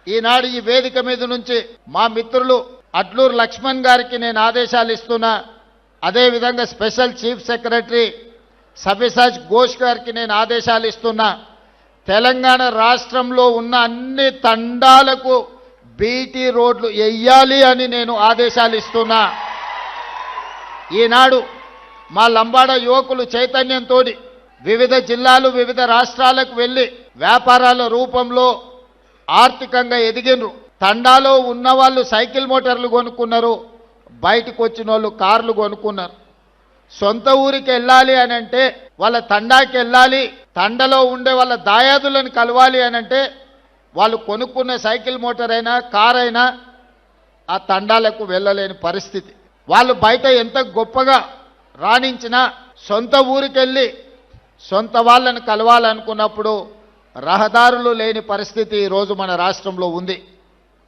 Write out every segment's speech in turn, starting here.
ఈనాడు ఈ వేదిక మీద నుంచి మా మిత్రులు అడ్లూరు లక్ష్మణ్ గారికి నేను ఆదేశాలు ఇస్తున్నా. అదేవిధంగా స్పెషల్ చీఫ్ సెక్రటరీ సవ్యసాచ్ ఘోష్ గారికి నేను ఆదేశాలు ఇస్తున్నా. తెలంగాణ రాష్ట్రంలో ఉన్న అన్ని తండాలకు బీటీ రోడ్లు వెయ్యాలి అని నేను ఆదేశాలు ఇస్తున్నా. ఈనాడు మా లంబాడ యువకులు చైతన్యంతో వివిధ జిల్లాలు వివిధ రాష్ట్రాలకు వెళ్ళి వ్యాపారాల రూపంలో ఆర్థికంగా ఎదిగినరు. తండాలో ఉన్న వాళ్ళు సైకిల్ మోటార్లు కొనుక్కున్నారు, బయటకు వచ్చిన వాళ్ళు కార్లు కొనుక్కున్నారు. సొంత ఊరికి వెళ్ళాలి అని అంటే, వాళ్ళ తండాకి వెళ్ళాలి, తండలో ఉండే వాళ్ళ దాయాదులను కలవాలి అని అంటే వాళ్ళు కొనుక్కున్న సైకిల్ మోటార్ అయినా కార్ అయినా ఆ తండాలకు వెళ్ళలేని పరిస్థితి. వాళ్ళు బయట ఎంత గొప్పగా రాణించినా సొంత ఊరికి వెళ్ళి సొంత వాళ్ళని కలవాలనుకున్నప్పుడు రహదారులు లేని పరిస్థితి ఈరోజు మన రాష్ట్రంలో ఉంది.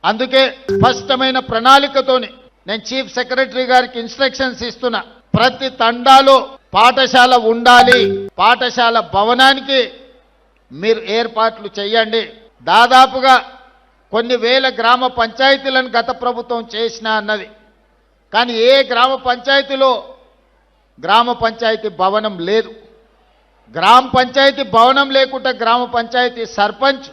అందుకే స్పష్టమైన ప్రణాళికతోని నేను చీఫ్ సెక్రటరీ గారికి ఇన్స్ట్రక్షన్స్ ఇస్తున్నా. ప్రతి తండాలో పాఠశాల ఉండాలి, పాఠశాల భవనానికి మీరు ఏర్పాట్లు చేయండి. దాదాపుగా కొన్ని వేల గ్రామ పంచాయతీలను గత ప్రభుత్వం చేసినా అన్నది, కానీ ఏ గ్రామ పంచాయతీలో గ్రామ పంచాయతీ భవనం లేదు. గ్రామ పంచాయతీ భవనం లేకుండా గ్రామ పంచాయతీ సర్పంచ్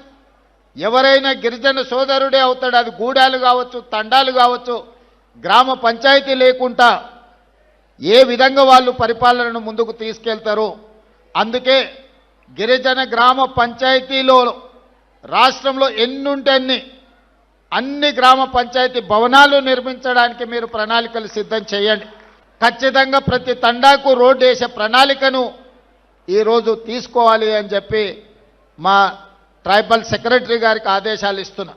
ఎవరైనా గిరిజన సోదరుడే అవుతాడు. అది గూడాలు కావచ్చు, తండాలు కావచ్చు. గ్రామ పంచాయతీ లేకుండా ఏ విధంగా వాళ్ళు పరిపాలనను ముందుకు తీసుకెళ్తారు? అందుకే గిరిజన గ్రామ పంచాయతీలో రాష్ట్రంలో ఎన్నుంటే అన్ని గ్రామ పంచాయతీ భవనాలు నిర్మించడానికి మీరు ప్రణాళికలు సిద్ధం చేయండి. ఖచ్చితంగా ప్రతి తండాకు రోడ్డు వేసే ప్రణాళికను ఈరోజు తీసుకోవాలి అని చెప్పి మా ట్రైబల్ సెక్రటరీ గారికి ఆదేశాలు ఇస్తున్నా.